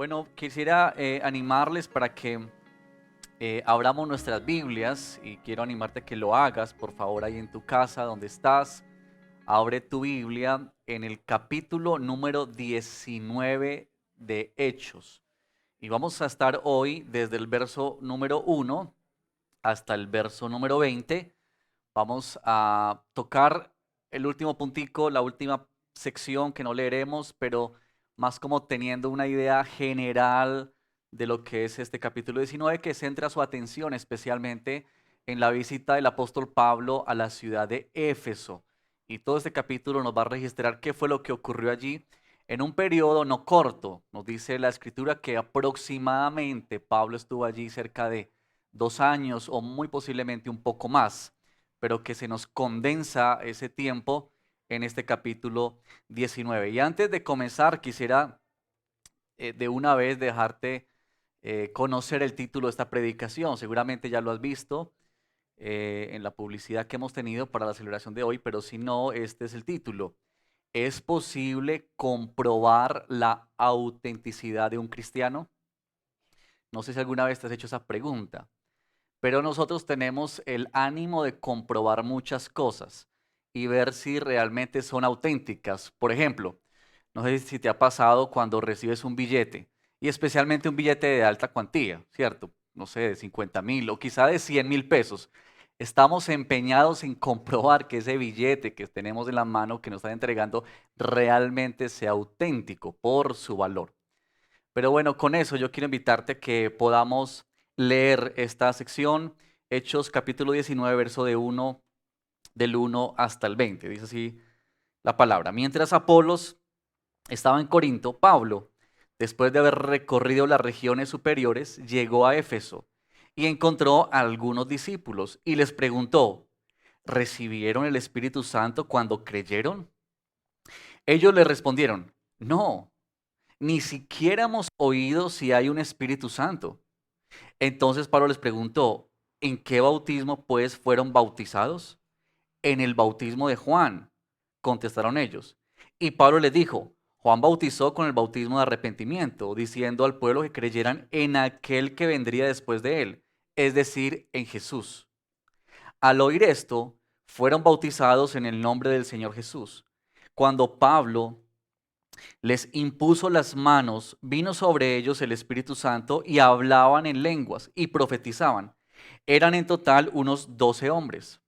Bueno, quisiera animarles para que abramos nuestras Biblias y quiero animarte a que lo hagas, por favor, ahí en tu casa, donde estás. Abre tu Biblia en el capítulo número 19 de Hechos. Y vamos a estar hoy desde el verso número 1 hasta el verso número 20. Vamos a tocar el último puntico, la última sección que no leeremos, pero más como teniendo una idea general de lo que es este capítulo 19, que centra su atención especialmente en la visita del apóstol Pablo a la ciudad de Éfeso. Y todo este capítulo nos va a registrar qué fue lo que ocurrió allí en un periodo no corto. Nos dice la escritura que aproximadamente Pablo estuvo allí cerca de 2 años o muy posiblemente un poco más, pero que se nos condensa ese tiempo en este capítulo 19. Y antes de comenzar, quisiera de una vez dejarte conocer el título de esta predicación. Seguramente ya lo has visto en la publicidad que hemos tenido para la celebración de hoy, pero si no, este es el título. ¿Es posible comprobar la autenticidad de un cristiano? No sé si alguna vez te has hecho esa pregunta. Pero nosotros tenemos el ánimo de comprobar muchas cosas y ver si realmente son auténticas. Por ejemplo, no sé si te ha pasado cuando recibes un billete, y especialmente un billete de alta cuantía, ¿cierto? No sé, de 50,000 o quizá de 100,000 pesos. Estamos empeñados en comprobar que ese billete que tenemos en la mano, que nos están entregando, realmente sea auténtico por su valor. Pero bueno, con eso yo quiero invitarte a que podamos leer esta sección, Hechos capítulo 19, verso del 1 hasta el 20. Dice así la palabra. Mientras Apolos estaba en Corinto, Pablo, después de haber recorrido las regiones superiores, llegó a Éfeso y encontró a algunos discípulos y les preguntó, ¿recibieron el Espíritu Santo cuando creyeron? Ellos le respondieron, no, ni siquiera hemos oído si hay un Espíritu Santo. Entonces Pablo les preguntó, ¿en qué bautismo pues fueron bautizados? En el bautismo de Juan, contestaron ellos. Y Pablo les dijo, Juan bautizó con el bautismo de arrepentimiento, diciendo al pueblo que creyeran en aquel que vendría después de él, es decir, en Jesús. Al oír esto, fueron bautizados en el nombre del Señor Jesús. Cuando Pablo les impuso las manos, vino sobre ellos el Espíritu Santo y hablaban en lenguas y profetizaban. Eran en total unos 12 hombres.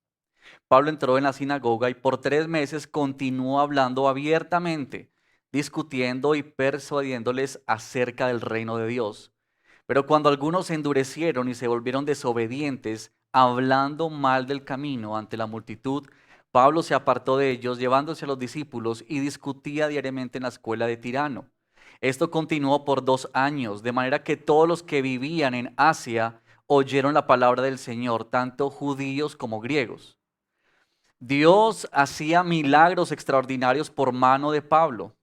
Pablo entró en la sinagoga y por 3 meses continuó hablando abiertamente, discutiendo y persuadiéndoles acerca del reino de Dios. Pero cuando algunos se endurecieron y se volvieron desobedientes, hablando mal del camino ante la multitud, Pablo se apartó de ellos, llevándose a los discípulos y discutía diariamente en la escuela de Tirano. Esto continuó por 2 años, de manera que todos los que vivían en Asia oyeron la palabra del Señor, tanto judíos como griegos. Dios hacía milagros extraordinarios por mano de Pablo,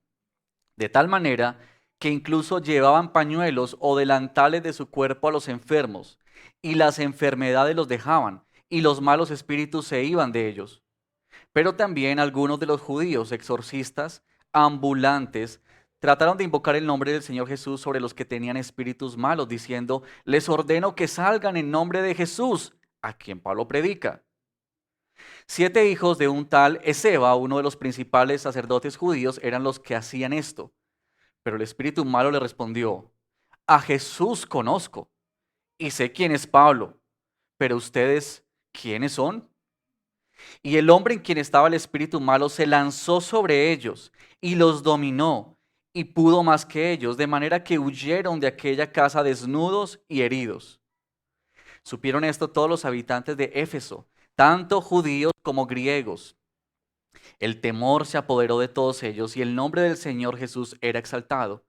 de tal manera que incluso llevaban pañuelos o delantales de su cuerpo a los enfermos, y las enfermedades los dejaban, y los malos espíritus se iban de ellos. Pero también algunos de los judíos exorcistas ambulantes trataron de invocar el nombre del Señor Jesús sobre los que tenían espíritus malos, diciendo, les ordeno que salgan en nombre de Jesús, a quien Pablo predica. 7 hijos de un tal Eseba, uno de los principales sacerdotes judíos, eran los que hacían esto. Pero el espíritu malo le respondió, a Jesús conozco y sé quién es Pablo, pero ustedes, ¿quiénes son? Y el hombre en quien estaba el espíritu malo se lanzó sobre ellos y los dominó y pudo más que ellos, de manera que huyeron de aquella casa desnudos y heridos. Supieron esto todos los habitantes de Éfeso, tanto judíos como griegos. El temor se apoderó de todos ellos y el nombre del Señor Jesús era exaltado.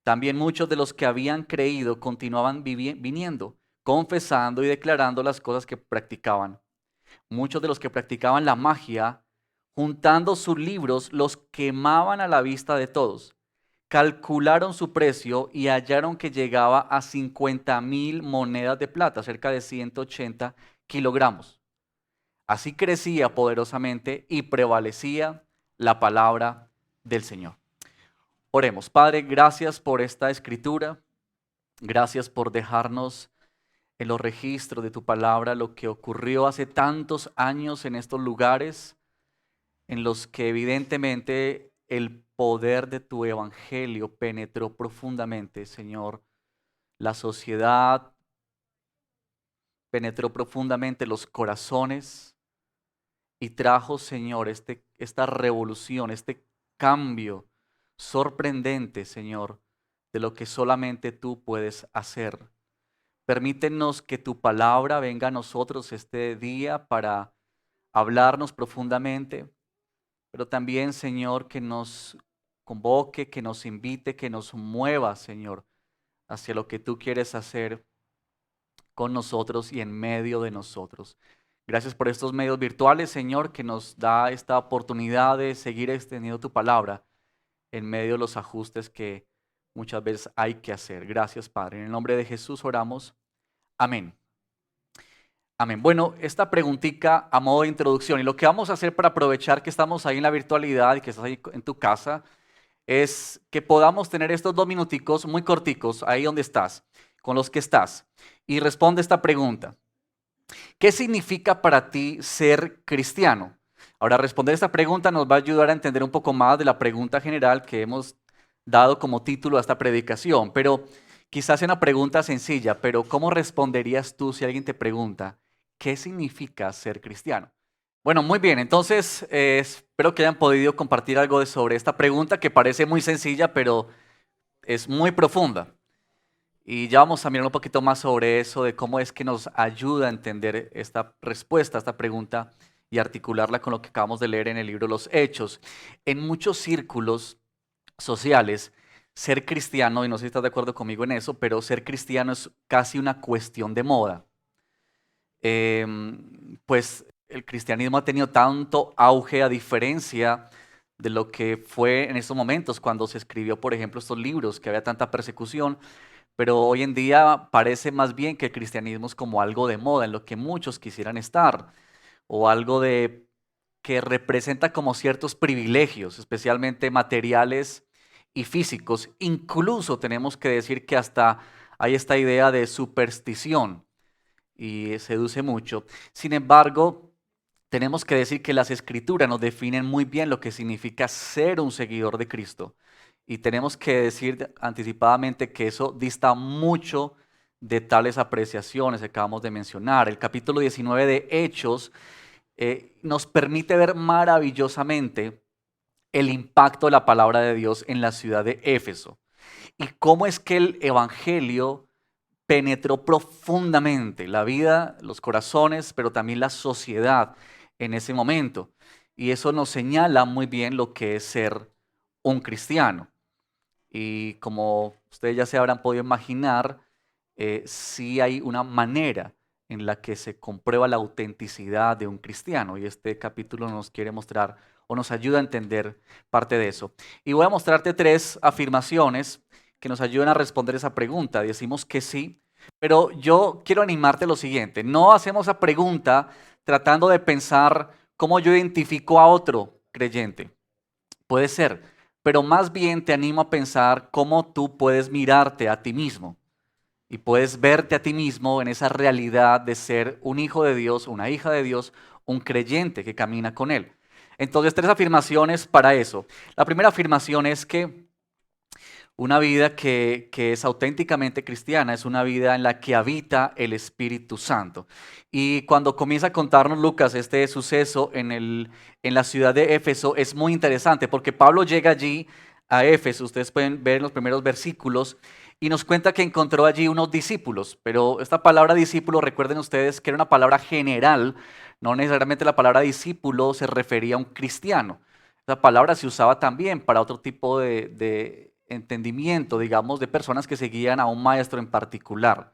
También muchos de los que habían creído continuaban viniendo, confesando y declarando las cosas que practicaban. Muchos de los que practicaban la magia, juntando sus libros, los quemaban a la vista de todos. Calcularon su precio y hallaron que llegaba a 50,000 monedas de plata, cerca de 180 kilogramos. Así crecía poderosamente y prevalecía la palabra del Señor. Oremos. Padre, gracias por esta escritura. Gracias por dejarnos en los registros de tu palabra lo que ocurrió hace tantos años en estos lugares en los que evidentemente el poder de tu evangelio penetró profundamente, Señor, la sociedad, penetró profundamente los corazones y trajo, Señor, esta revolución, este cambio sorprendente, Señor, de lo que solamente tú puedes hacer. Permítenos que tu palabra venga a nosotros este día para hablarnos profundamente, pero también, Señor, que nos convoque, que nos invite, que nos mueva, Señor, hacia lo que tú quieres hacer con nosotros y en medio de nosotros. Gracias por estos medios virtuales, Señor, que nos da esta oportunidad de seguir extendiendo tu palabra en medio de los ajustes que muchas veces hay que hacer. Gracias, Padre. En el nombre de Jesús oramos. Amén. Amén. Bueno, esta preguntita a modo de introducción, y lo que vamos a hacer para aprovechar que estamos ahí en la virtualidad y que estás ahí en tu casa, es que podamos tener estos 2 minuticos muy corticos ahí donde estás, con los que estás, y responde esta pregunta. ¿Qué significa para ti ser cristiano? Ahora, responder esta pregunta nos va a ayudar a entender un poco más de la pregunta general que hemos dado como título a esta predicación, pero quizás sea una pregunta sencilla, pero ¿cómo responderías tú si alguien te pregunta, ¿qué significa ser cristiano? Bueno, muy bien, entonces espero que hayan podido compartir algo sobre esta pregunta que parece muy sencilla, pero es muy profunda. Y ya vamos a mirar un poquito más sobre eso, de cómo es que nos ayuda a entender esta respuesta a esta pregunta y articularla con lo que acabamos de leer en el libro Los Hechos. En muchos círculos sociales, ser cristiano, y no sé si estás de acuerdo conmigo en eso, pero ser cristiano es casi una cuestión de moda. Pues el cristianismo ha tenido tanto auge a diferencia de lo que fue en estos momentos cuando se escribió, por ejemplo, estos libros, que había tanta persecución, pero hoy en día parece más bien que el cristianismo es como algo de moda, en lo que muchos quisieran estar, o algo de que representa como ciertos privilegios, especialmente materiales y físicos. Incluso tenemos que decir que hasta hay esta idea de superstición y seduce mucho. Sin embargo, tenemos que decir que las escrituras nos definen muy bien lo que significa ser un seguidor de Cristo. Y tenemos que decir anticipadamente que eso dista mucho de tales apreciaciones que acabamos de mencionar. El capítulo 19 de Hechos nos permite ver maravillosamente el impacto de la palabra de Dios en la ciudad de Éfeso y cómo es que el evangelio penetró profundamente la vida, los corazones, pero también la sociedad en ese momento. Y eso nos señala muy bien lo que es ser un cristiano. Y como ustedes ya se habrán podido imaginar, sí hay una manera en la que se comprueba la autenticidad de un cristiano. Y este capítulo nos quiere mostrar o nos ayuda a entender parte de eso. Y voy a mostrarte 3 afirmaciones que nos ayudan a responder esa pregunta. Decimos que sí, pero yo quiero animarte a lo siguiente. No hacemos esa pregunta tratando de pensar cómo yo identifico a otro creyente. Puede ser, pero más bien te animo a pensar cómo tú puedes mirarte a ti mismo y puedes verte a ti mismo en esa realidad de ser un hijo de Dios, una hija de Dios, un creyente que camina con Él. Entonces, 3 afirmaciones para eso. La primera afirmación es que una vida que es auténticamente cristiana es una vida en la que habita el Espíritu Santo. Y cuando comienza a contarnos Lucas este suceso en la ciudad de Éfeso, es muy interesante porque Pablo llega allí a Éfeso, ustedes pueden ver en los primeros versículos, y nos cuenta que encontró allí unos discípulos. Pero esta palabra discípulo, recuerden ustedes que era una palabra general, no necesariamente la palabra discípulo se refería a un cristiano. Esa palabra se usaba también para otro tipo de entendimiento, digamos, de personas que seguían a un maestro en particular.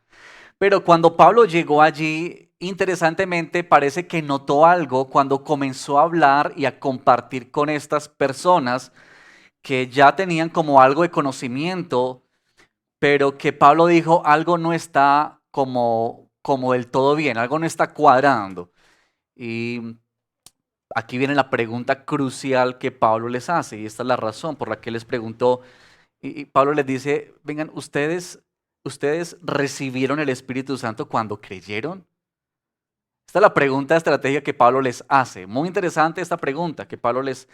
Pero cuando Pablo llegó allí, interesantemente parece que notó algo cuando comenzó a hablar y a compartir con estas personas que ya tenían como algo de conocimiento, pero que Pablo dijo, algo no está como del todo bien, algo no está cuadrando. Y aquí viene la pregunta crucial que Pablo les hace, y esta es la razón por la que les preguntó, Y Pablo les dice, vengan, ustedes recibieron el Espíritu Santo cuando creyeron. Esta es la pregunta de estrategia que Pablo les hace. Muy interesante esta pregunta que Pablo les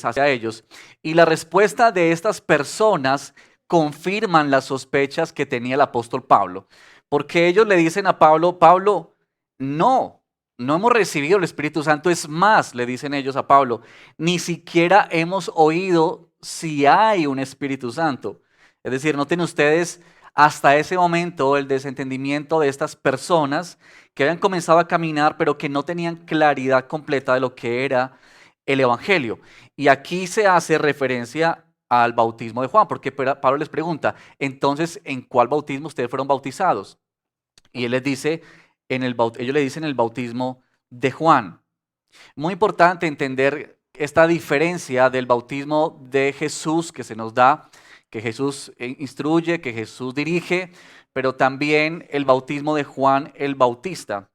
hace a ellos. Y la respuesta de estas personas confirman las sospechas que tenía el apóstol Pablo. Porque ellos le dicen a Pablo, Pablo, no hemos recibido el Espíritu Santo. Es más, le dicen ellos a Pablo, ni siquiera hemos oído si hay un Espíritu Santo. Es decir, noten ustedes hasta ese momento el desentendimiento de estas personas que habían comenzado a caminar, pero que no tenían claridad completa de lo que era el Evangelio. Y aquí se hace referencia al bautismo de Juan, porque Pablo les pregunta, entonces, ¿en cuál bautismo ustedes fueron bautizados? Y él les dice, ellos le dicen el bautismo de Juan. Muy importante entender esta diferencia del bautismo de Jesús que se nos da, que Jesús instruye, que Jesús dirige, pero también el bautismo de Juan el Bautista.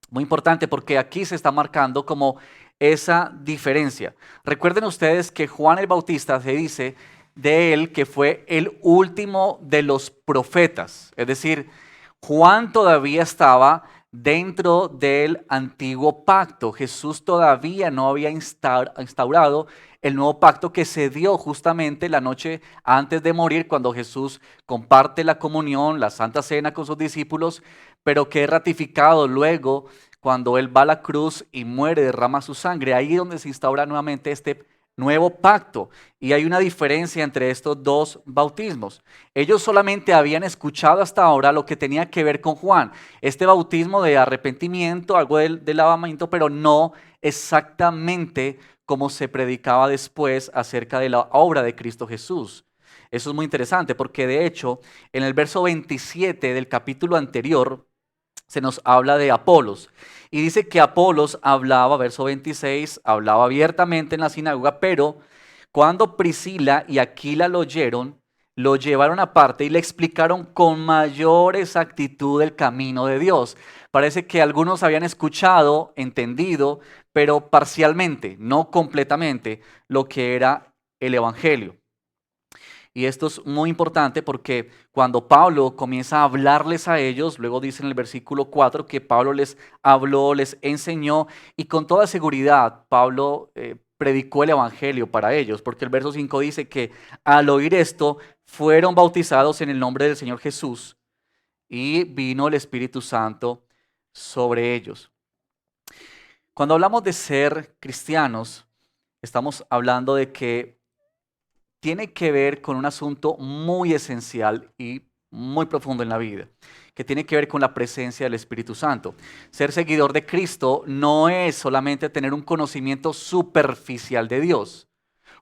Muy importante porque aquí se está marcando como esa diferencia. Recuerden ustedes que Juan el Bautista se dice de él que fue el último de los profetas. Es decir, Juan todavía estaba dentro del antiguo pacto. Jesús todavía no había instaurado el nuevo pacto que se dio justamente la noche antes de morir, cuando Jesús comparte la comunión, la Santa Cena con sus discípulos, pero que es ratificado luego cuando Él va a la cruz y muere, derrama su sangre. Ahí es donde se instaura nuevamente este nuevo pacto. Y hay una diferencia entre estos dos bautismos. Ellos solamente habían escuchado hasta ahora lo que tenía que ver con Juan, este bautismo de arrepentimiento, algo del lavamiento, pero no exactamente como se predicaba después acerca de la obra de Cristo Jesús. Eso es muy interesante porque de hecho en el verso 27 del capítulo anterior se nos habla de Apolos. Y dice que Apolos hablaba, verso 26, hablaba abiertamente en la sinagoga, pero cuando Priscila y Aquila lo oyeron, lo llevaron aparte y le explicaron con mayor exactitud el camino de Dios. Parece que algunos habían escuchado, entendido, pero parcialmente, no completamente, lo que era el Evangelio. Y esto es muy importante porque cuando Pablo comienza a hablarles a ellos, luego dice en el versículo 4 que Pablo les habló, les enseñó y con toda seguridad Pablo predicó el evangelio para ellos, porque el verso 5 dice que al oír esto fueron bautizados en el nombre del Señor Jesús y vino el Espíritu Santo sobre ellos. Cuando hablamos de ser cristianos, estamos hablando de que tiene que ver con un asunto muy esencial y muy profundo en la vida, que tiene que ver con la presencia del Espíritu Santo. Ser seguidor de Cristo no es solamente tener un conocimiento superficial de Dios,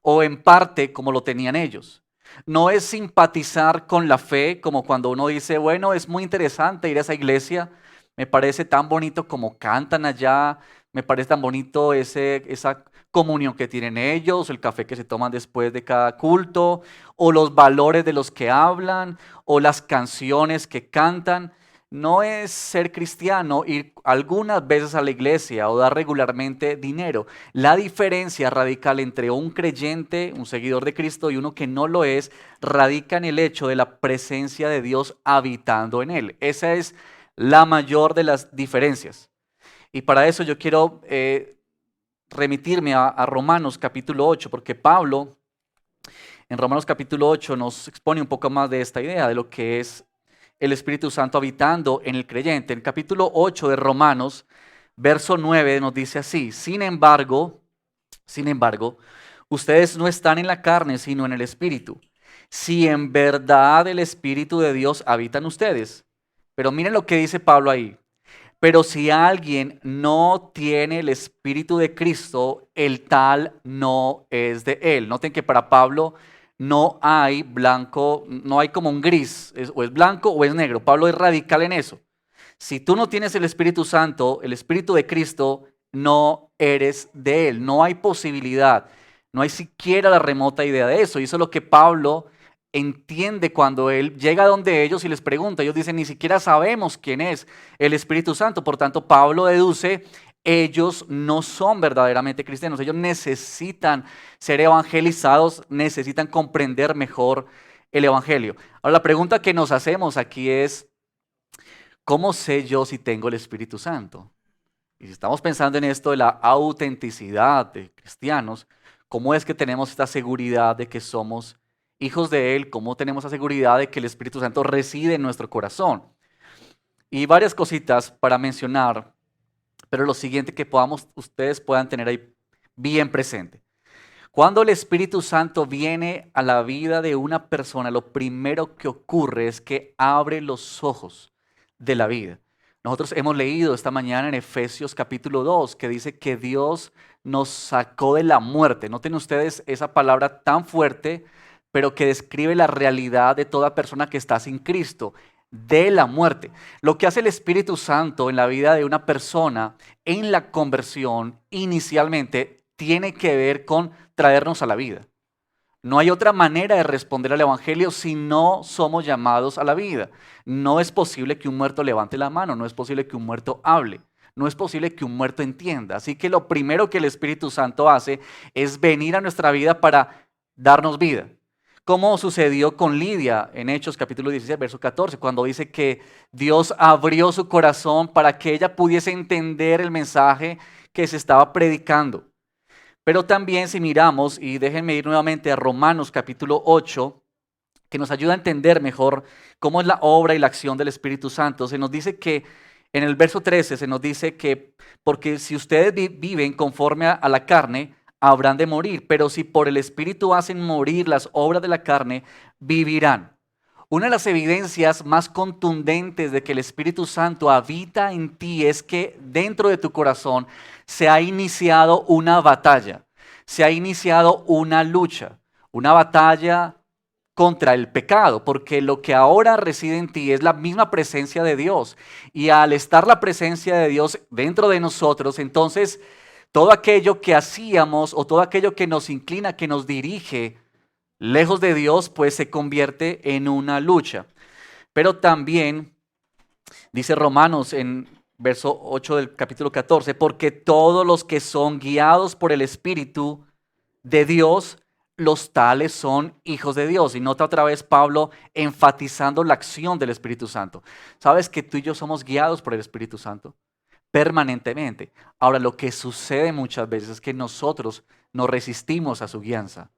o en parte como lo tenían ellos. No es simpatizar con la fe, como cuando uno dice, bueno, es muy interesante ir a esa iglesia, me parece tan bonito como cantan allá, me parece tan bonito esa comunión que tienen ellos, el café que se toman después de cada culto, o los valores de los que hablan, o las canciones que cantan. No es ser cristiano ir algunas veces a la iglesia o dar regularmente dinero. La diferencia radical entre un creyente, un seguidor de Cristo y uno que no lo es, radica en el hecho de la presencia de Dios habitando en él. Esa es la mayor de las diferencias. Y para eso yo quiero remitirme a Romanos capítulo 8, porque Pablo en Romanos capítulo 8 nos expone un poco más de esta idea, de lo que es el Espíritu Santo habitando en el creyente. En el capítulo 8 de Romanos, verso 9 nos dice así, sin embargo, ustedes no están en la carne, sino en el Espíritu. Si en verdad el Espíritu de Dios habita en ustedes. Pero miren lo que dice Pablo ahí. Pero si alguien no tiene el Espíritu de Cristo, el tal no es de él. Noten que para Pablo no hay blanco, no hay como un gris, o es blanco o es negro. Pablo es radical en eso. Si tú no tienes el Espíritu Santo, el Espíritu de Cristo, no eres de él. No hay posibilidad, no hay siquiera la remota idea de eso. Y eso es lo que Pablo entiende cuando él llega donde ellos y les pregunta. Ellos dicen, ni siquiera sabemos quién es el Espíritu Santo. Por tanto, Pablo deduce, ellos no son verdaderamente cristianos. Ellos necesitan ser evangelizados, necesitan comprender mejor el evangelio. Ahora, la pregunta que nos hacemos aquí es, ¿cómo sé yo si tengo el Espíritu Santo? Y si estamos pensando en esto de la autenticidad de cristianos, ¿cómo es que tenemos esta seguridad de que somos hijos de Él? ¿Cómo tenemos la seguridad de que el Espíritu Santo reside en nuestro corazón? Y varias cositas para mencionar, pero lo siguiente que ustedes puedan tener ahí bien presente. Cuando el Espíritu Santo viene a la vida de una persona, lo primero que ocurre es que abre los ojos de la vida. Nosotros hemos leído esta mañana en Efesios capítulo 2 que dice que Dios nos sacó de la muerte. Noten ustedes esa palabra tan fuerte, pero que describe la realidad de toda persona que está sin Cristo, de la muerte. Lo que hace el Espíritu Santo en la vida de una persona en la conversión inicialmente tiene que ver con traernos a la vida. No hay otra manera de responder al Evangelio si no somos llamados a la vida. No es posible que un muerto levante la mano, no es posible que un muerto hable, no es posible que un muerto entienda. Así que lo primero que el Espíritu Santo hace es venir a nuestra vida para darnos vida. Como sucedió con Lidia en Hechos capítulo 16, verso 14, cuando dice que Dios abrió su corazón para que ella pudiese entender el mensaje que se estaba predicando. Pero también si miramos, y déjenme ir nuevamente a Romanos capítulo 8, que nos ayuda a entender mejor cómo es la obra y la acción del Espíritu Santo, se nos dice que en el verso 13 se nos dice que porque si ustedes viven conforme a la carne, habrán de morir, pero si por el Espíritu hacen morir las obras de la carne, vivirán. Una de las evidencias más contundentes de que el Espíritu Santo habita en ti es que dentro de tu corazón se ha iniciado una batalla, se ha iniciado una batalla contra el pecado, porque lo que ahora reside en ti es la misma presencia de Dios. Y al estar la presencia de Dios dentro de nosotros, entonces todo aquello que hacíamos o todo aquello que nos inclina, que nos dirige, lejos de Dios, pues se convierte en una lucha. Pero también dice Romanos en verso 8 del capítulo 14, porque todos los que son guiados por el Espíritu de Dios, los tales son hijos de Dios. Y nota otra vez Pablo enfatizando la acción del Espíritu Santo. ¿Sabes que tú y yo somos guiados por el Espíritu Santo? Permanentemente. Ahora, lo que sucede muchas veces es que nosotros nos resistimos a su guianza.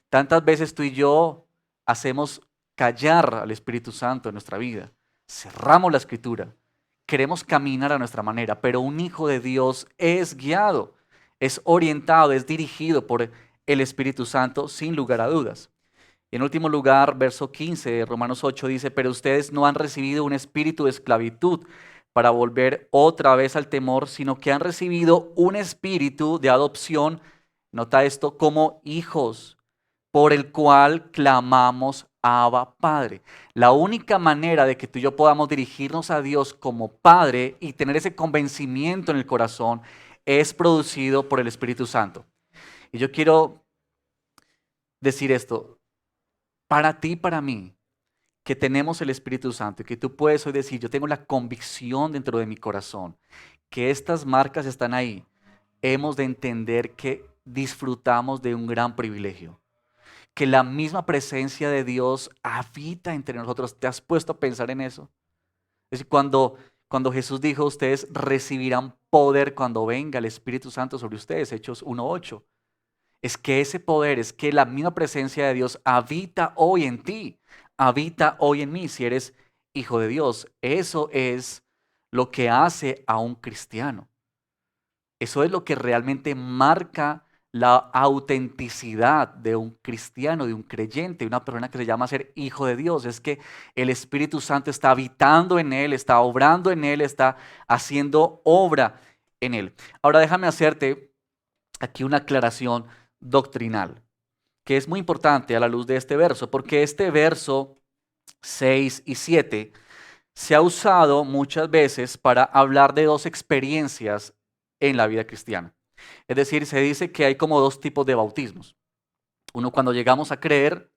Tantas veces tú y yo hacemos callar al Espíritu Santo en nuestra vida. Cerramos la escritura. Queremos caminar a nuestra manera, pero un hijo de Dios es guiado, es orientado, es dirigido por el Espíritu Santo sin lugar a dudas. Y en último lugar, verso 15 de Romanos 8 dice, pero ustedes no han recibido un espíritu de esclavitud para volver otra vez al temor, sino que han recibido un espíritu de adopción, nota esto, como hijos, por el cual clamamos Abba Padre. La única manera de que tú y yo podamos dirigirnos a Dios como Padre y tener ese convencimiento en el corazón es producido por el Espíritu Santo. Y yo quiero decir esto, para ti y para mí, que tenemos el Espíritu Santo y que tú puedes hoy decir, yo tengo la convicción dentro de mi corazón que estas marcas están ahí, hemos de entender que disfrutamos de un gran privilegio, que la misma presencia de Dios habita entre nosotros. ¿Te has puesto a pensar en eso? Es decir, cuando Jesús dijo, ustedes recibirán poder cuando venga el Espíritu Santo sobre ustedes, Hechos 1:8. Es que ese poder, es que la misma presencia de Dios habita hoy en ti, habita hoy en mí, si eres hijo de Dios. Eso es lo que hace a un cristiano. Eso es lo que realmente marca la autenticidad de un cristiano, de un creyente, de una persona que se llama ser hijo de Dios. Es que el Espíritu Santo está habitando en él, está obrando en él, está haciendo obra en él. Ahora déjame hacerte aquí una aclaración doctrinal, que es muy importante a la luz de este verso, porque este verso 6 y 7 se ha usado muchas veces para hablar de dos experiencias en la vida cristiana. Es decir, se dice que hay como dos tipos de bautismos. Uno cuando llegamos a creer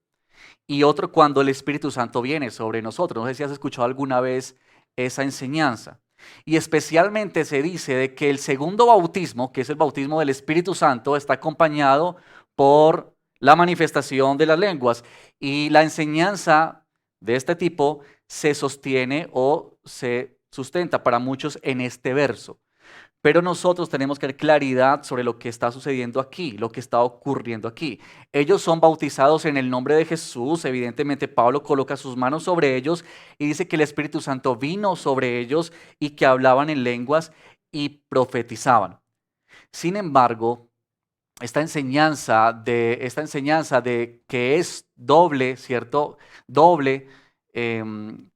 y otro cuando el Espíritu Santo viene sobre nosotros. No sé si has escuchado alguna vez esa enseñanza. Y especialmente se dice de que el segundo bautismo, que es el bautismo del Espíritu Santo, está acompañado por la manifestación de las lenguas. Y la enseñanza de este tipo se sostiene o se sustenta para muchos en este verso. Pero nosotros tenemos que tener claridad sobre lo que está sucediendo aquí, lo que está ocurriendo aquí. Ellos son bautizados en el nombre de Jesús. Evidentemente, Pablo coloca sus manos sobre ellos y dice que el Espíritu Santo vino sobre ellos y que hablaban en lenguas y profetizaban. Sin embargo, esta enseñanza de que es doble, ¿cierto? Doble. em,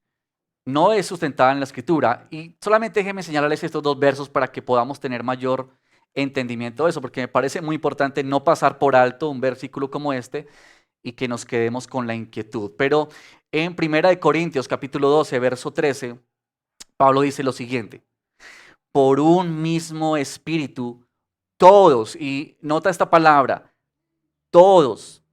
no es sustentada en la escritura. Y solamente déjenme señalarles estos dos versos para que podamos tener mayor entendimiento de eso, porque me parece muy importante no pasar por alto un versículo como este y que nos quedemos con la inquietud. Pero en 1 Corintios capítulo 12, verso 13, Pablo dice lo siguiente: por un mismo espíritu, todos, y nota esta palabra, todos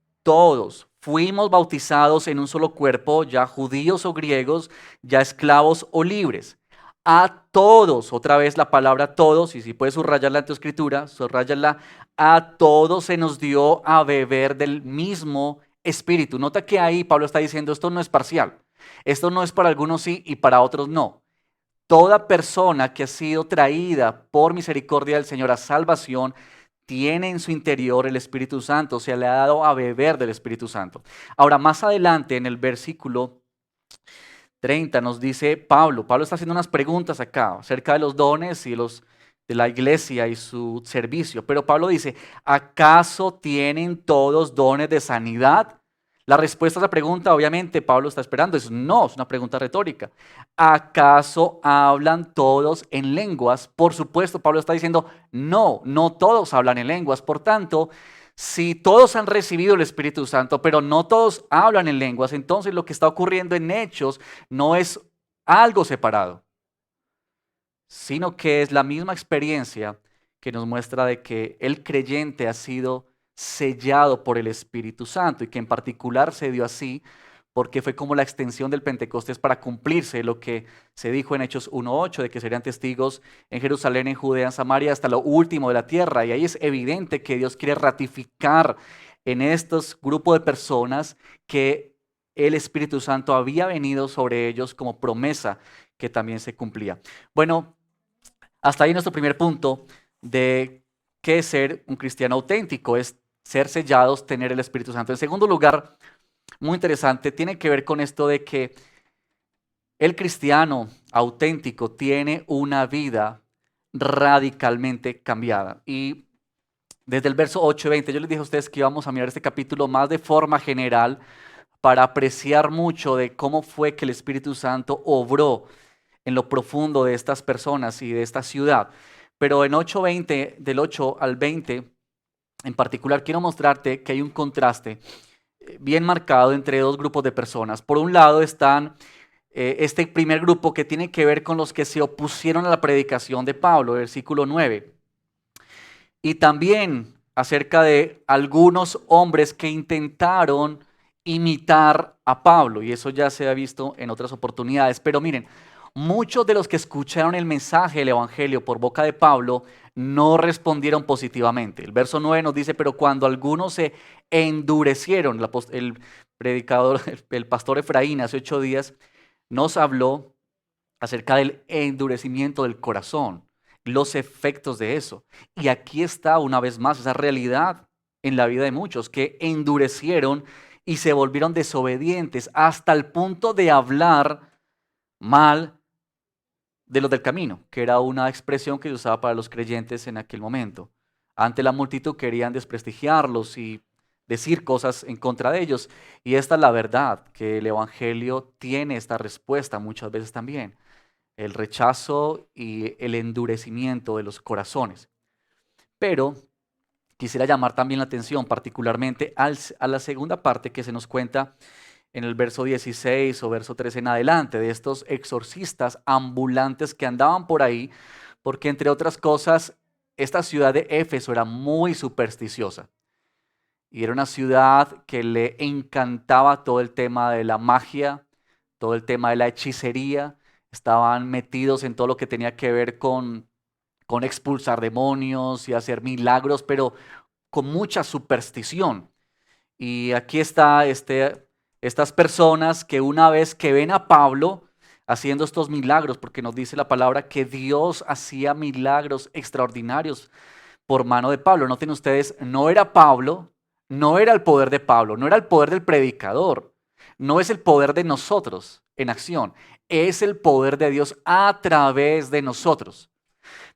fuimos bautizados en un solo cuerpo, ya judíos o griegos, ya esclavos o libres. A todos, otra vez la palabra todos, y si puedes subrayarla en tu escritura, subrayarla, a todos se nos dio a beber del mismo espíritu. Nota que ahí Pablo está diciendo, esto no es parcial, esto no es para algunos sí y para otros no. Toda persona que ha sido traída por misericordia del Señor a salvación tiene en su interior el Espíritu Santo, se le ha dado a beber del Espíritu Santo. Ahora, más adelante en el versículo 30 nos dice Pablo está haciendo unas preguntas acá acerca de los dones y de la iglesia y su servicio, pero Pablo dice, ¿acaso tienen todos dones de sanidad? La respuesta a esa pregunta, obviamente, Pablo está esperando, es no, es una pregunta retórica. ¿Acaso hablan todos en lenguas? Por supuesto, Pablo está diciendo, no, no todos hablan en lenguas. Por tanto, si todos han recibido el Espíritu Santo, pero no todos hablan en lenguas, entonces lo que está ocurriendo en Hechos no es algo separado, sino que es la misma experiencia que nos muestra de que el creyente ha sido sellado por el Espíritu Santo y que en particular se dio así porque fue como la extensión del Pentecostés para cumplirse lo que se dijo en Hechos 1:8 de que serían testigos en Jerusalén, en Judea, en Samaria, hasta lo último de la tierra. Y ahí es evidente que Dios quiere ratificar en estos grupos de personas que el Espíritu Santo había venido sobre ellos como promesa que también se cumplía. Bueno, hasta ahí nuestro primer punto de qué es ser un cristiano auténtico, es ser sellados, tener el Espíritu Santo. En segundo lugar, muy interesante, tiene que ver con esto de que el cristiano auténtico tiene una vida radicalmente cambiada. Y desde el verso 8 y 20, yo les dije a ustedes que íbamos a mirar este capítulo más de forma general para apreciar mucho de cómo fue que el Espíritu Santo obró en lo profundo de estas personas y de esta ciudad. Pero en 8:20, del 8 al 20, en particular, quiero mostrarte que hay un contraste bien marcado entre dos grupos de personas. Por un lado están este primer grupo que tiene que ver con los que se opusieron a la predicación de Pablo, versículo 9. Y también acerca de algunos hombres que intentaron imitar a Pablo, y eso ya se ha visto en otras oportunidades. Pero miren, muchos de los que escucharon el mensaje del Evangelio por boca de Pablo no respondieron positivamente. El verso 9 nos dice, pero cuando algunos se endurecieron, el predicador, el pastor Efraín hace 8 días nos habló acerca del endurecimiento del corazón, los efectos de eso. Y aquí está una vez más esa realidad en la vida de muchos que endurecieron y se volvieron desobedientes hasta el punto de hablar mal de los del camino, que era una expresión que se usaba para los creyentes en aquel momento. Ante la multitud querían desprestigiarlos y decir cosas en contra de ellos. Y esta es la verdad, que el Evangelio tiene esta respuesta muchas veces también: el rechazo y el endurecimiento de los corazones. Pero quisiera llamar también la atención particularmente a la segunda parte que se nos cuenta en el verso 16 o verso 13 en adelante, de estos exorcistas ambulantes que andaban por ahí, porque entre otras cosas, esta ciudad de Éfeso era muy supersticiosa. Y era una ciudad que le encantaba todo el tema de la magia, todo el tema de la hechicería. estaban metidos en todo lo que tenía que ver con expulsar demonios y hacer milagros, pero con mucha superstición. Y aquí está estas personas que una vez que ven a Pablo haciendo estos milagros, porque nos dice la palabra que Dios hacía milagros extraordinarios por mano de Pablo. Noten ustedes, no era Pablo, no era el poder de Pablo, no era el poder del predicador, no es el poder de nosotros en acción, es el poder de Dios a través de nosotros.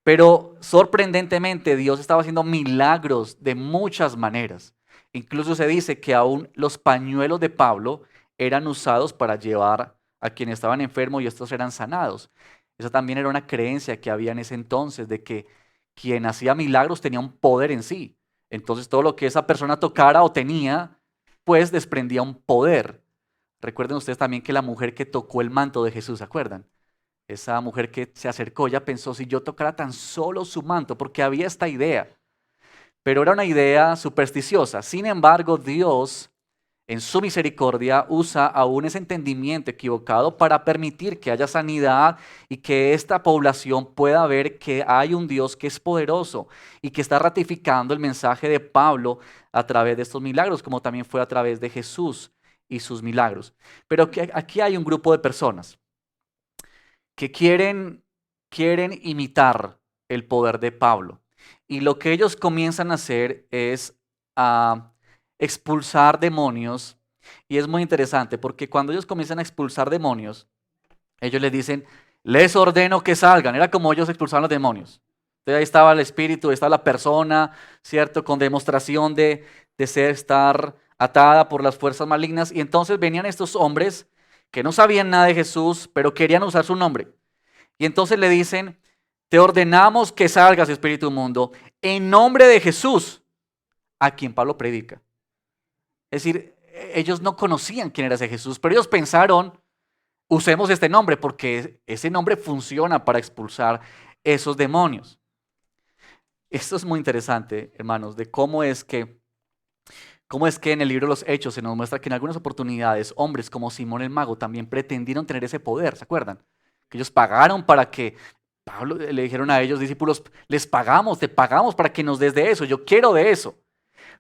Pero sorprendentemente Dios estaba haciendo milagros de muchas maneras. Incluso se dice que aún los pañuelos de Pablo eran usados para llevar a quienes estaban enfermos y estos eran sanados. Esa también era una creencia que había en ese entonces de que quien hacía milagros tenía un poder en sí. Entonces todo lo que esa persona tocara o tenía, pues desprendía un poder. Recuerden ustedes también que la mujer que tocó el manto de Jesús, ¿se acuerdan? Esa mujer que se acercó ya pensó, si yo tocara tan solo su manto, porque había esta idea, pero era una idea supersticiosa. Sin embargo, Dios, en su misericordia, usa aún ese entendimiento equivocado para permitir que haya sanidad y que esta población pueda ver que hay un Dios que es poderoso y que está ratificando el mensaje de Pablo a través de estos milagros, como también fue a través de Jesús y sus milagros. Pero aquí hay un grupo de personas que quieren imitar el poder de Pablo. Y lo que ellos comienzan a hacer es a expulsar demonios. Y es muy interesante porque cuando ellos comienzan a expulsar demonios, ellos les dicen, les ordeno que salgan. Era como ellos expulsaban los demonios. Entonces ahí estaba el espíritu, estaba la persona, ¿cierto? Con demostración de estar atada por las fuerzas malignas. Y entonces venían estos hombres que no sabían nada de Jesús, pero querían usar su nombre. Y entonces le dicen, te ordenamos que salgas, espíritu inmundo, en nombre de Jesús, a quien Pablo predica. Es decir, ellos no conocían quién era ese Jesús, pero ellos pensaron, usemos este nombre porque ese nombre funciona para expulsar esos demonios. Esto es muy interesante, hermanos, de cómo es que en el libro de los Hechos se nos muestra que en algunas oportunidades hombres como Simón el Mago también pretendieron tener ese poder, ¿se acuerdan? Que ellos pagaron para que Pablo le dijeron a ellos, discípulos, les pagamos, te pagamos para que nos des de eso, yo quiero de eso.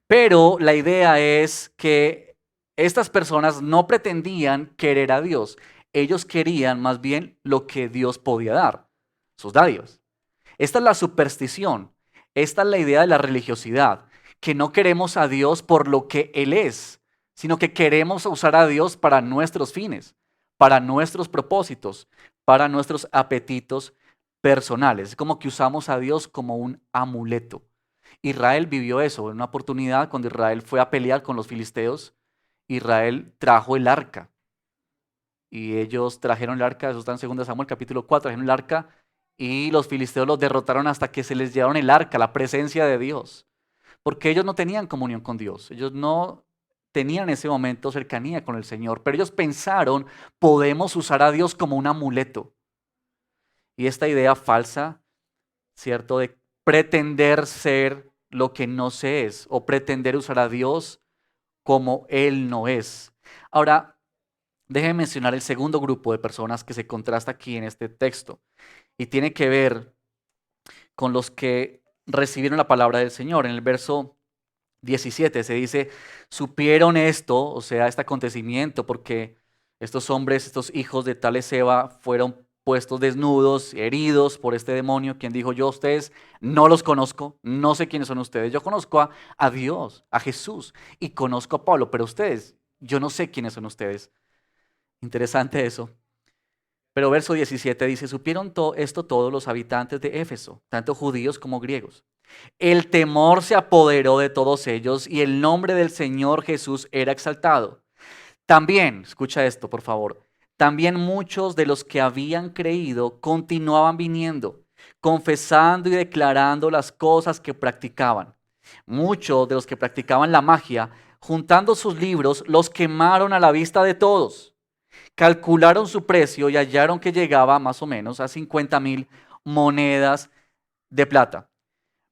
Pero la idea es que estas personas no pretendían querer a Dios, ellos querían más bien lo que Dios podía dar, sus dádivas. Esta es la superstición, esta es la idea de la religiosidad, que no queremos a Dios por lo que Él es, sino que queremos usar a Dios para nuestros fines, para nuestros propósitos, para nuestros apetitos personales. Es como que usamos a Dios como un amuleto. Israel vivió eso en una oportunidad cuando Israel fue a pelear con los filisteos. Israel trajo el arca y ellos trajeron el arca, eso está en 2 Samuel capítulo 4, trajeron el arca y los filisteos los derrotaron hasta que se les llevaron el arca, la presencia de Dios, porque ellos no tenían comunión con Dios, ellos no tenían en ese momento cercanía con el Señor, pero ellos pensaron, podemos usar a Dios como un amuleto. Y esta idea falsa, ¿cierto? De pretender ser lo que no se es o pretender usar a Dios como Él no es. Ahora, déjenme mencionar el segundo grupo de personas que se contrasta aquí en este texto y tiene que ver con los que recibieron la palabra del Señor. En el verso 17 se dice, supieron esto, o sea, este acontecimiento, porque estos hombres, estos hijos de tal Ezeba fueron puestos desnudos, heridos por este demonio, quien dijo, yo a ustedes no los conozco, no sé quiénes son ustedes, yo conozco a Dios, a Jesús, y conozco a Pablo, pero ustedes, yo no sé quiénes son ustedes. Interesante eso. Pero verso 17 dice, supieron esto todos los habitantes de Éfeso, tanto judíos como griegos. El temor se apoderó de todos ellos y el nombre del Señor Jesús era exaltado. También, escucha esto por favor, también muchos de los que habían creído continuaban viniendo, confesando y declarando las cosas que practicaban. Muchos de los que practicaban la magia, juntando sus libros, los quemaron a la vista de todos. Calcularon su precio y hallaron que llegaba más o menos a 50,000 monedas de plata.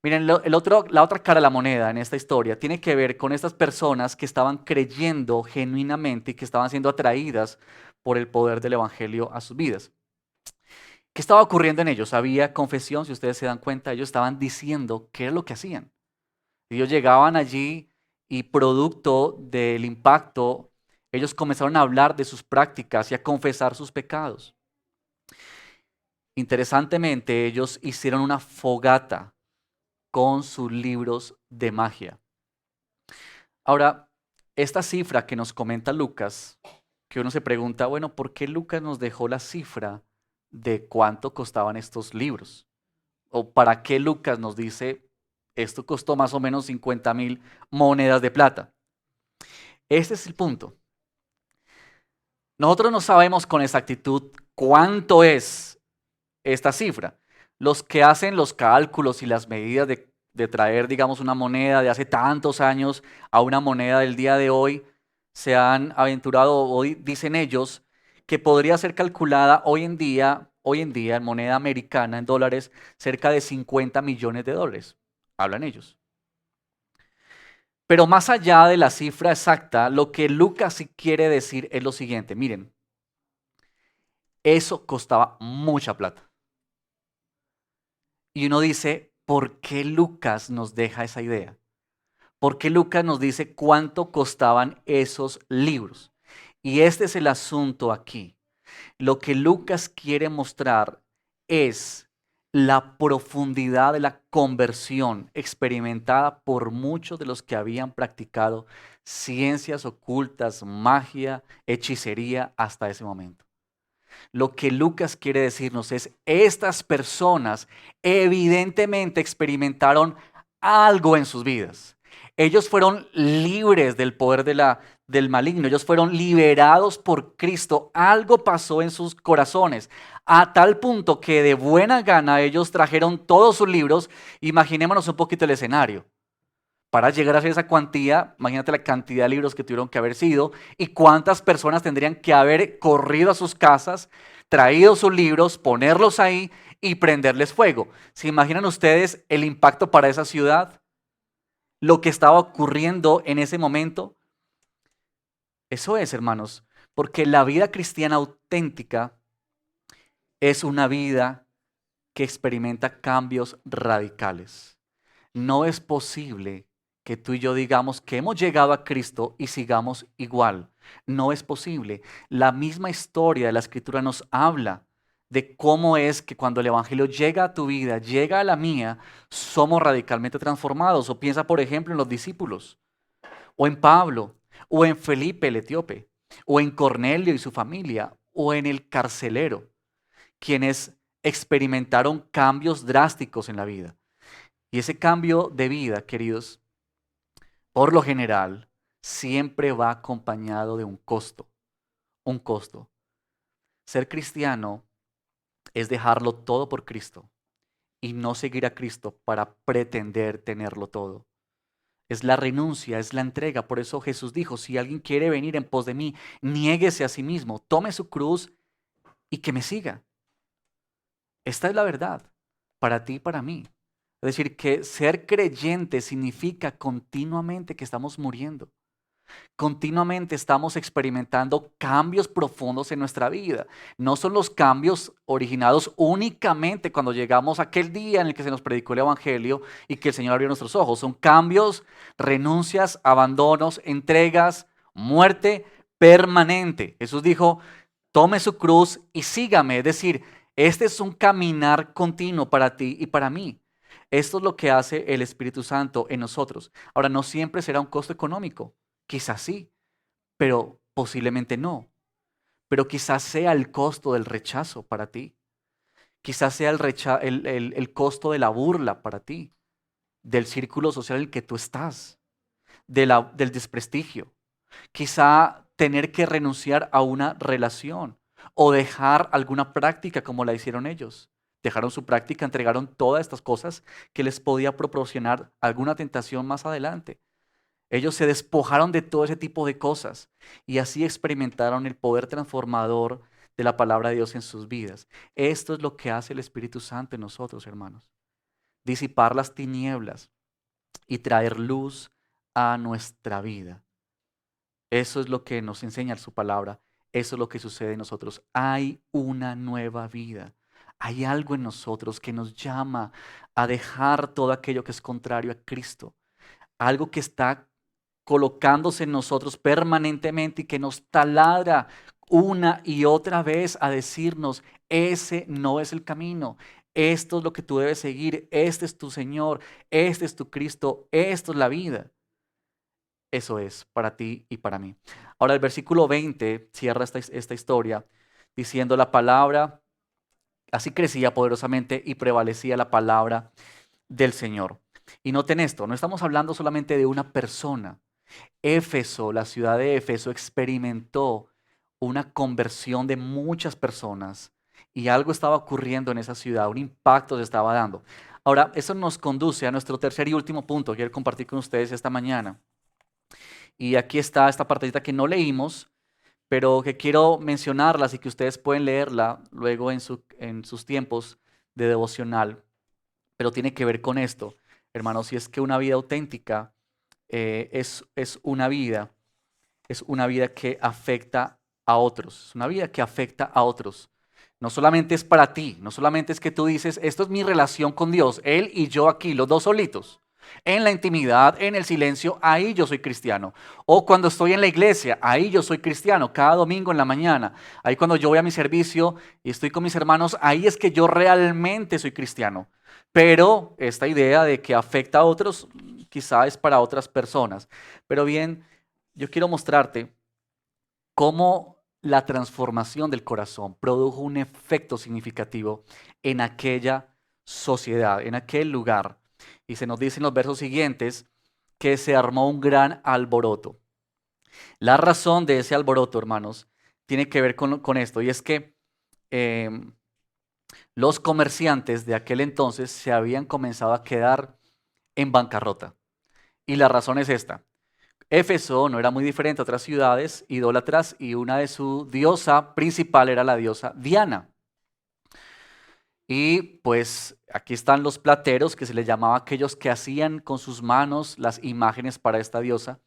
Miren, la otra cara de la moneda en esta historia tiene que ver con estas personas que estaban creyendo genuinamente y que estaban siendo atraídas por el poder del Evangelio a sus vidas. ¿Qué estaba ocurriendo en ellos? Había confesión, si ustedes se dan cuenta, ellos estaban diciendo qué es lo que hacían. Ellos llegaban allí y producto del impacto, ellos comenzaron a hablar de sus prácticas y a confesar sus pecados. Interesantemente, ellos hicieron una fogata con sus libros de magia. Ahora, esta cifra que nos comenta Lucas, que uno se pregunta, bueno, ¿por qué Lucas nos dejó la cifra de cuánto costaban estos libros? ¿O para qué Lucas nos dice, esto costó más o menos 50,000 monedas de plata? Este es el punto. Nosotros no sabemos con exactitud cuánto es esta cifra. Los que hacen los cálculos y las medidas de traer, digamos, una moneda de hace tantos años a una moneda del día de hoy, se han aventurado, hoy dicen ellos, que podría ser calculada hoy en día en moneda americana, en dólares, cerca de 50 millones de dólares. Hablan ellos. Pero más allá de la cifra exacta, lo que Lucas sí quiere decir es lo siguiente. Miren, eso costaba mucha plata. Y uno dice, ¿por qué Lucas nos deja esa idea? ¿Por qué Lucas nos dice cuánto costaban esos libros? Y este es el asunto aquí. Lo que Lucas quiere mostrar es la profundidad de la conversión experimentada por muchos de los que habían practicado ciencias ocultas, magia, hechicería hasta ese momento. Lo que Lucas quiere decirnos es, estas personas evidentemente experimentaron algo en sus vidas. Ellos fueron libres del poder del maligno, ellos fueron liberados por Cristo. Algo pasó en sus corazones, a tal punto que de buena gana ellos trajeron todos sus libros. Imaginémonos un poquito el escenario. Para llegar a hacer esa cuantía, imagínate la cantidad de libros que tuvieron que haber sido y cuántas personas tendrían que haber corrido a sus casas, traído sus libros, ponerlos ahí y prenderles fuego. ¿Se imaginan ustedes el impacto para esa ciudad? Lo que estaba ocurriendo en ese momento. Eso es, hermanos, porque la vida cristiana auténtica es una vida que experimenta cambios radicales. No es posible que tú y yo digamos que hemos llegado a Cristo y sigamos igual. No es posible. La misma historia de la Escritura nos habla de cómo es que cuando el Evangelio llega a tu vida, llega a la mía, somos radicalmente transformados. O piensa, por ejemplo, en los discípulos, o en Pablo, o en Felipe el etíope, o en Cornelio y su familia, o en el carcelero, quienes experimentaron cambios drásticos en la vida. Y ese cambio de vida, queridos, por lo general, siempre va acompañado de un costo. Un costo. Ser cristiano es dejarlo todo por Cristo y no seguir a Cristo para pretender tenerlo todo. Es la renuncia, es la entrega. Por eso Jesús dijo, si alguien quiere venir en pos de mí, niéguese a sí mismo, tome su cruz y que me siga. Esta es la verdad para ti y para mí. Es decir, que ser creyente significa continuamente que estamos muriendo. Continuamente estamos experimentando cambios profundos en nuestra vida. No son los cambios originados únicamente cuando llegamos a aquel día en el que se nos predicó el Evangelio y que el Señor abrió nuestros ojos. Son cambios, renuncias, abandonos, entregas, muerte permanente. Jesús dijo, tome su cruz y sígame. Es decir, este es un caminar continuo para ti y para mí. Esto es lo que hace el Espíritu Santo en nosotros. Ahora, no siempre será un costo económico. Quizás sí, pero posiblemente no. Pero quizás sea el costo del rechazo para ti. Quizás sea el costo de la burla para ti, del círculo social en el que tú estás, del desprestigio. Quizá tener que renunciar a una relación o dejar alguna práctica como la hicieron ellos. Dejaron su práctica, entregaron todas estas cosas que les podía proporcionar alguna tentación más adelante. Ellos se despojaron de todo ese tipo de cosas y así experimentaron el poder transformador de la palabra de Dios en sus vidas. Esto es lo que hace el Espíritu Santo en nosotros, hermanos. Disipar las tinieblas y traer luz a nuestra vida. Eso es lo que nos enseña su palabra. Eso es lo que sucede en nosotros. Hay una nueva vida. Hay algo en nosotros que nos llama a dejar todo aquello que es contrario a Cristo. Algo que está colocándose en nosotros permanentemente y que nos taladra una y otra vez a decirnos, ese no es el camino, esto es lo que tú debes seguir, este es tu Señor, este es tu Cristo, esto es la vida. Eso es para ti y para mí. Ahora el versículo 20 cierra esta historia diciendo la palabra, así crecía poderosamente y prevalecía la palabra del Señor. Y noten esto, no estamos hablando solamente de una persona. Éfeso, la ciudad de Éfeso, experimentó una conversión de muchas personas y algo estaba ocurriendo en esa ciudad, un impacto se estaba dando. Ahora, eso nos conduce a nuestro tercer y último punto que quiero compartir con ustedes esta mañana. Y aquí está esta partecita que no leímos, pero que quiero mencionarla, así que ustedes pueden leerla luego en sus tiempos de devocional. Pero tiene que ver con esto, hermanos, y es que una vida auténtica es una vida que afecta a otros, es una vida que afecta a otros. No solamente es para ti, no solamente es que tú dices, esto es mi relación con Dios, Él y yo aquí, los dos solitos. En la intimidad, en el silencio, ahí yo soy cristiano. O cuando estoy en la iglesia, ahí yo soy cristiano, cada domingo en la mañana. Ahí cuando yo voy a mi servicio y estoy con mis hermanos, ahí es que yo realmente soy cristiano. Pero esta idea de que afecta a otros, quizá es para otras personas. Pero bien, yo quiero mostrarte cómo la transformación del corazón produjo un efecto significativo en aquella sociedad, en aquel lugar. Y se nos dice en los versos siguientes que se armó un gran alboroto. La razón de ese alboroto, hermanos, tiene que ver con esto, y es que em, los comerciantes de aquel entonces se habían comenzado a quedar en bancarrota. Y la razón es esta. Éfeso no era muy diferente a otras ciudades idólatras y una de su diosa principal era la diosa Diana. Y pues aquí están los plateros, que se les llamaba aquellos que hacían con sus manos las imágenes para esta diosa.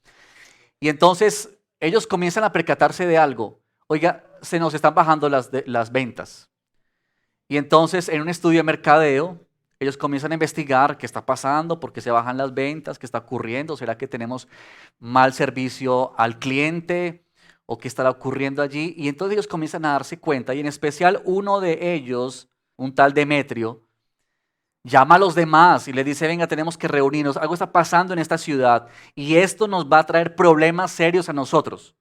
Y entonces ellos comienzan a percatarse de algo. Oiga, se nos están bajando las ventas. Y entonces en un estudio de mercadeo, ellos comienzan a investigar qué está pasando, por qué se bajan las ventas, qué está ocurriendo, será que tenemos mal servicio al cliente o qué estará ocurriendo allí. Y entonces ellos comienzan a darse cuenta y en especial uno de ellos, un tal Demetrio, llama a los demás y les dice, venga, tenemos que reunirnos, algo está pasando en esta ciudad y esto nos va a traer problemas serios a nosotros.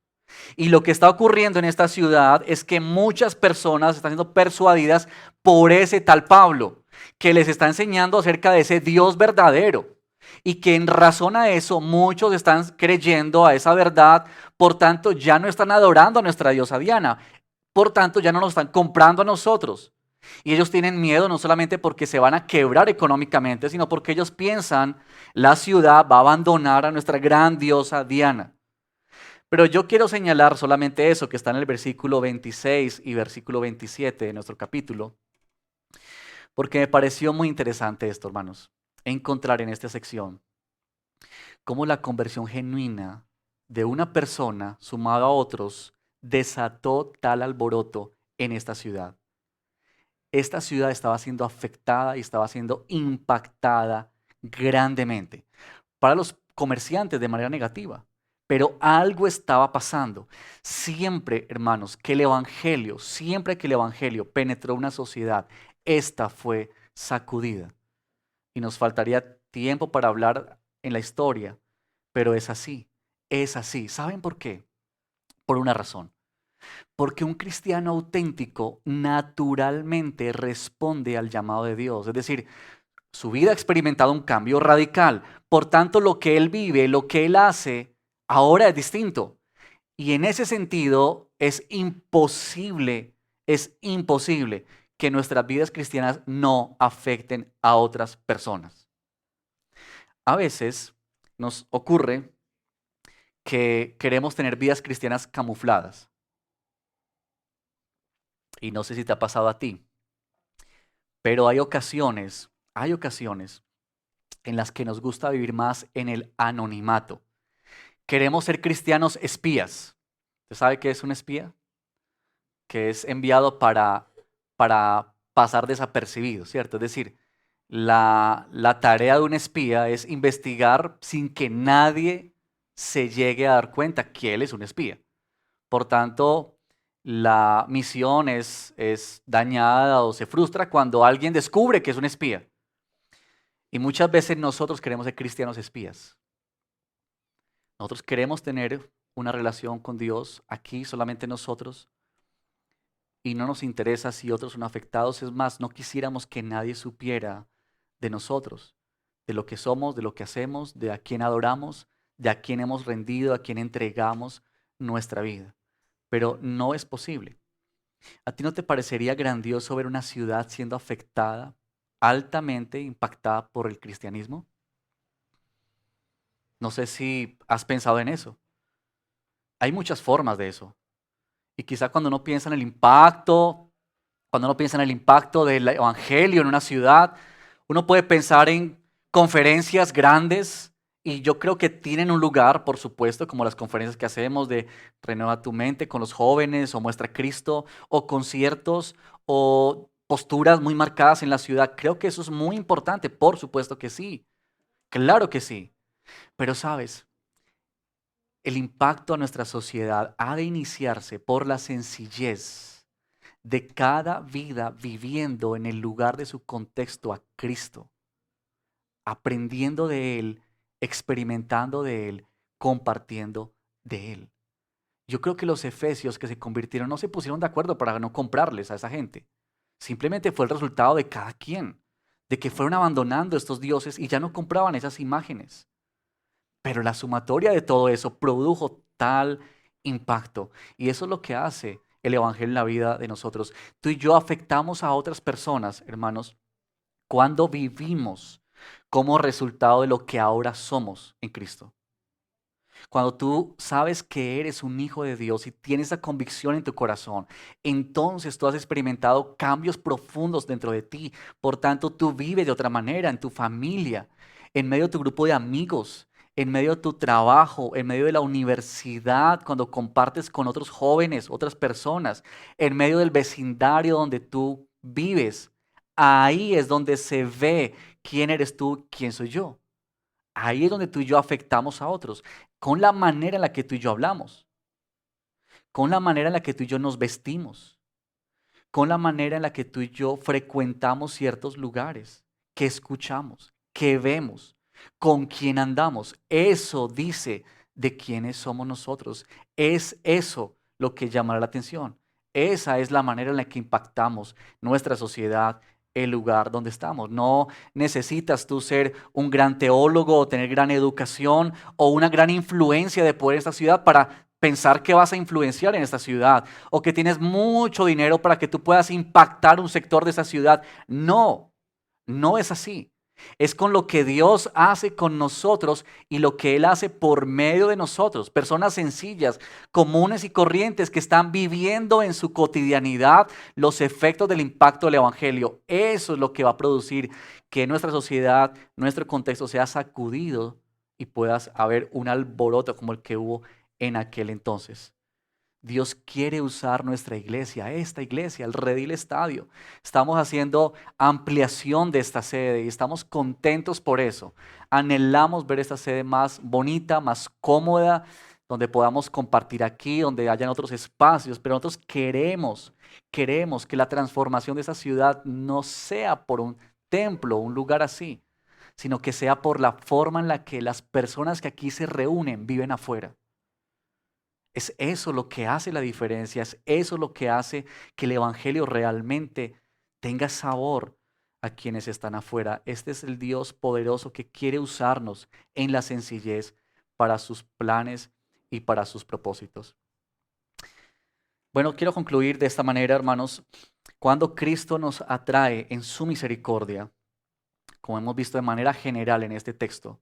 Y lo que está ocurriendo en esta ciudad es que muchas personas están siendo persuadidas por ese tal Pablo, que les está enseñando acerca de ese Dios verdadero. Y que en razón a eso muchos están creyendo a esa verdad, por tanto ya no están adorando a nuestra diosa Diana, por tanto ya no nos están comprando a nosotros. Y ellos tienen miedo no solamente porque se van a quebrar económicamente, sino porque ellos piensan la ciudad va a abandonar a nuestra gran diosa Diana. Pero yo quiero señalar solamente eso que está en el versículo 26 y versículo 27 de nuestro capítulo, porque me pareció muy interesante esto, hermanos, encontrar en esta sección cómo la conversión genuina de una persona sumada a otros desató tal alboroto en esta ciudad. Esta ciudad estaba siendo afectada y estaba siendo impactada grandemente para los comerciantes de manera negativa. Pero algo estaba pasando. Siempre, hermanos, siempre que el Evangelio penetró una sociedad, esta fue sacudida. Y nos faltaría tiempo para hablar en la historia, pero es así, es así. ¿Saben por qué? Por una razón. Porque un cristiano auténtico naturalmente responde al llamado de Dios. Es decir, su vida ha experimentado un cambio radical. Por tanto, lo que él vive, lo que él hace, ahora es distinto. Y en ese sentido, es imposible que nuestras vidas cristianas no afecten a otras personas. A veces nos ocurre que queremos tener vidas cristianas camufladas. Y no sé si te ha pasado a ti, pero hay ocasiones en las que nos gusta vivir más en el anonimato. Queremos ser cristianos espías. ¿Usted sabe qué es un espía? Que es enviado para pasar desapercibidos, ¿cierto? Es decir, la tarea de un espía es investigar sin que nadie se llegue a dar cuenta que él es un espía. Por tanto, la misión es dañada o se frustra cuando alguien descubre que es un espía. Y muchas veces nosotros queremos ser cristianos espías. Nosotros queremos tener una relación con Dios aquí, solamente nosotros, y no nos interesa si otros son afectados. Es más, no quisiéramos que nadie supiera de nosotros, de lo que somos, de lo que hacemos, de a quién adoramos, de a quién hemos rendido, a quién entregamos nuestra vida. Pero no es posible. ¿A ti no te parecería grandioso ver una ciudad siendo afectada, altamente impactada por el cristianismo? No sé si has pensado en eso. Hay muchas formas de eso. Y quizá cuando uno piensa en el impacto, cuando uno piensa en el impacto del evangelio en una ciudad, uno puede pensar en conferencias grandes y yo creo que tienen un lugar, por supuesto, como las conferencias que hacemos de Renueva tu mente con los jóvenes o Muestra a Cristo o conciertos o posturas muy marcadas en la ciudad. Creo que eso es muy importante, por supuesto que sí, claro que sí. Pero sabes, el impacto a nuestra sociedad ha de iniciarse por la sencillez de cada vida viviendo en el lugar de su contexto a Cristo, aprendiendo de Él, experimentando de Él, compartiendo de Él. Yo creo que los efesios que se convirtieron no se pusieron de acuerdo para no comprarles a esa gente. Simplemente fue el resultado de cada quien, de que fueron abandonando estos dioses y ya no compraban esas imágenes. Pero la sumatoria de todo eso produjo tal impacto. Y eso es lo que hace el Evangelio en la vida de nosotros. Tú y yo afectamos a otras personas, hermanos, cuando vivimos como resultado de lo que ahora somos en Cristo. Cuando tú sabes que eres un hijo de Dios y tienes esa convicción en tu corazón, entonces tú has experimentado cambios profundos dentro de ti. Por tanto, tú vives de otra manera en tu familia, en medio de tu grupo de amigos, en medio de tu trabajo, en medio de la universidad, cuando compartes con otros jóvenes, otras personas, en medio del vecindario donde tú vives. Ahí es donde se ve quién eres tú, quién soy yo. Ahí es donde tú y yo afectamos a otros, con la manera en la que tú y yo hablamos, con la manera en la que tú y yo nos vestimos, con la manera en la que tú y yo frecuentamos ciertos lugares, que escuchamos, que vemos, con quién andamos. Eso dice de quiénes somos nosotros. Es eso lo que llamará la atención. Esa es la manera en la que impactamos nuestra sociedad, el lugar donde estamos. No necesitas tú ser un gran teólogo o tener gran educación o una gran influencia de poder en esta ciudad para pensar que vas a influenciar en esta ciudad o que tienes mucho dinero para que tú puedas impactar un sector de esa ciudad. No, no es así. Es con lo que Dios hace con nosotros y lo que Él hace por medio de nosotros. Personas sencillas, comunes y corrientes que están viviendo en su cotidianidad los efectos del impacto del Evangelio. Eso es lo que va a producir que nuestra sociedad, nuestro contexto sea sacudido y puedas haber un alboroto como el que hubo en aquel entonces. Dios quiere usar nuestra iglesia, esta iglesia, el Redil Estadio. Estamos haciendo ampliación de esta sede y estamos contentos por eso. Anhelamos ver esta sede más bonita, más cómoda, donde podamos compartir aquí, donde hayan otros espacios, pero nosotros queremos que la transformación de esa ciudad no sea por un templo, un lugar así, sino que sea por la forma en la que las personas que aquí se reúnen viven afuera. Es eso lo que hace la diferencia, es eso lo que hace que el Evangelio realmente tenga sabor a quienes están afuera. Este es el Dios poderoso que quiere usarnos en la sencillez para sus planes y para sus propósitos. Bueno, quiero concluir de esta manera, hermanos. Cuando Cristo nos atrae en su misericordia, como hemos visto de manera general en este texto,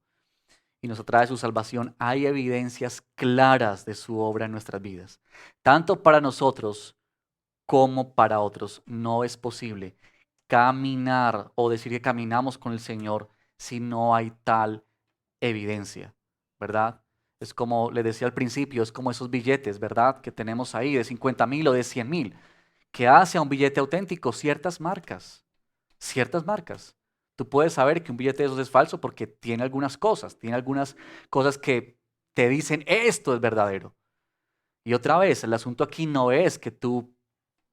y nos atrae su salvación, hay evidencias claras de su obra en nuestras vidas. Tanto para nosotros como para otros. No es posible caminar o decir que caminamos con el Señor si no hay tal evidencia, ¿verdad? Es como le decía al principio, es como esos billetes, ¿verdad? Que tenemos ahí de 50,000 o de 100,000, que hace a un billete auténtico ciertas marcas, ciertas marcas. Tú puedes saber que un billete de esos es falso porque tiene algunas cosas que te dicen esto es verdadero. Y otra vez, el asunto aquí no es que tú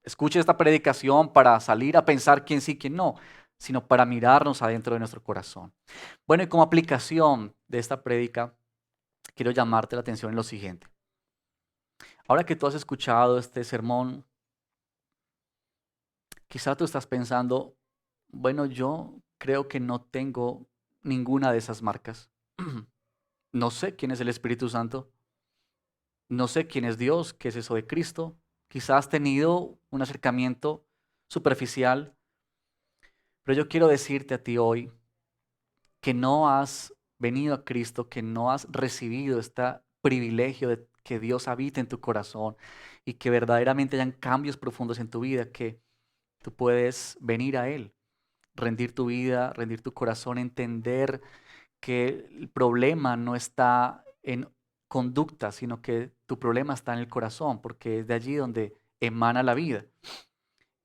escuches esta predicación para salir a pensar quién sí, quién no, sino para mirarnos adentro de nuestro corazón. Bueno, y como aplicación de esta prédica, quiero llamarte la atención en lo siguiente. Ahora que tú has escuchado este sermón, quizá tú estás pensando, bueno, yo creo que no tengo ninguna de esas marcas. No sé quién es el Espíritu Santo. No sé quién es Dios, qué es eso de Cristo. Quizás has tenido un acercamiento superficial, pero yo quiero decirte a ti hoy que no has venido a Cristo, que no has recibido este privilegio de que Dios habite en tu corazón y que verdaderamente hayan cambios profundos en tu vida, que tú puedes venir a Él, rendir tu vida, rendir tu corazón, entender que el problema no está en conducta, sino que tu problema está en el corazón, porque es de allí donde emana la vida.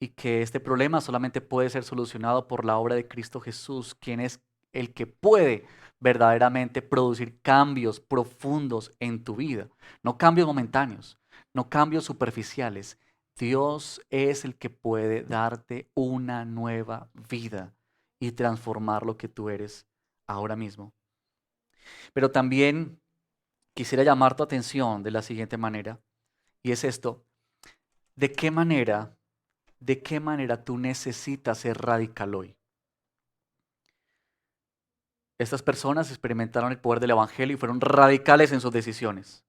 Y que este problema solamente puede ser solucionado por la obra de Cristo Jesús, quien es el que puede verdaderamente producir cambios profundos en tu vida. No cambios momentáneos, no cambios superficiales. Dios es el que puede darte una nueva vida y transformar lo que tú eres ahora mismo. Pero también quisiera llamar tu atención de la siguiente manera, y es esto: ¿de qué manera, de qué manera tú necesitas ser radical hoy? Estas personas experimentaron el poder del Evangelio y fueron radicales en sus decisiones.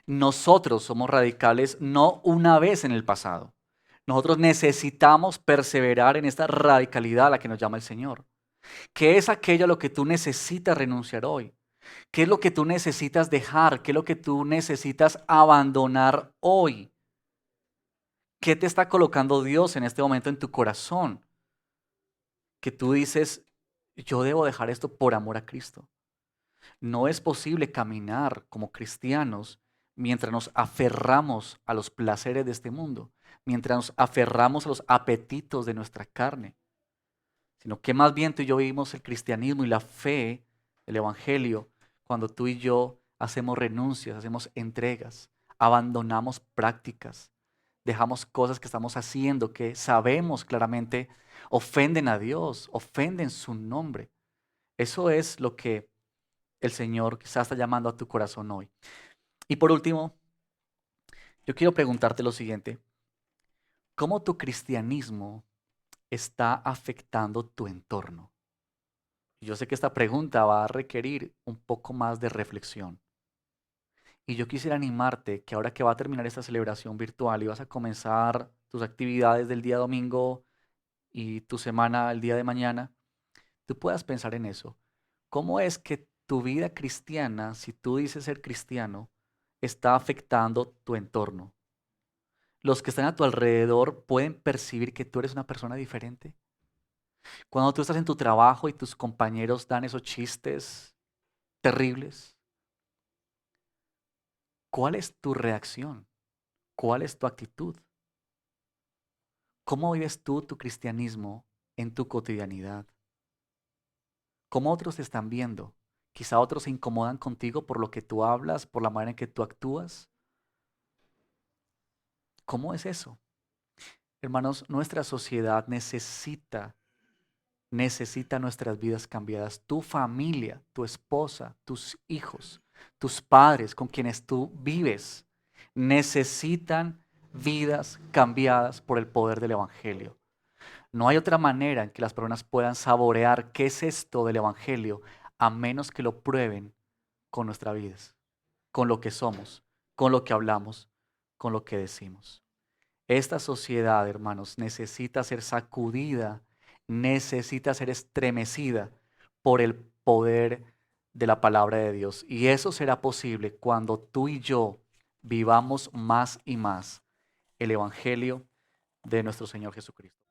Nosotros somos radicales no una vez en el pasado. Nosotros necesitamos perseverar en esta radicalidad a la que nos llama el Señor. ¿Qué es aquello a lo que tú necesitas renunciar hoy? ¿Qué es lo que tú necesitas dejar? ¿Qué es lo que tú necesitas abandonar hoy? ¿Qué te está colocando Dios en este momento en tu corazón? Que tú dices, yo debo dejar esto por amor a Cristo. No es posible caminar como cristianos mientras nos aferramos a los placeres de este mundo, mientras nos aferramos a los apetitos de nuestra carne, sino que más bien tú y yo vivimos el cristianismo y la fe, el evangelio, cuando tú y yo hacemos renuncias, hacemos entregas, abandonamos prácticas, dejamos cosas que estamos haciendo que sabemos claramente ofenden a Dios, ofenden su nombre. Eso es lo que el Señor quizás está llamando a tu corazón hoy. Y por último, yo quiero preguntarte lo siguiente: ¿cómo tu cristianismo está afectando tu entorno? Yo sé que esta pregunta va a requerir un poco más de reflexión. Y yo quisiera animarte que ahora que va a terminar esta celebración virtual y vas a comenzar tus actividades del día domingo y tu semana el día de mañana, tú puedas pensar en eso. ¿Cómo es que tu vida cristiana, si tú dices ser cristiano, está afectando tu entorno? ¿Los que están a tu alrededor pueden percibir que tú eres una persona diferente? Cuando tú estás en tu trabajo y tus compañeros dan esos chistes terribles, ¿cuál es tu reacción? ¿Cuál es tu actitud? ¿Cómo vives tú tu cristianismo en tu cotidianidad? ¿Cómo otros te están viendo? Quizá otros se incomodan contigo por lo que tú hablas, por la manera en que tú actúas. ¿Cómo es eso? Hermanos, nuestra sociedad necesita nuestras vidas cambiadas. Tu familia, tu esposa, tus hijos, tus padres con quienes tú vives, necesitan vidas cambiadas por el poder del Evangelio. No hay otra manera en que las personas puedan saborear qué es esto del Evangelio a menos que lo prueben con nuestras vidas, con lo que somos, con lo que hablamos, con lo que decimos. Esta sociedad, hermanos, necesita ser sacudida, necesita ser estremecida por el poder de la palabra de Dios. Y eso será posible cuando tú y yo vivamos más y más el Evangelio de nuestro Señor Jesucristo.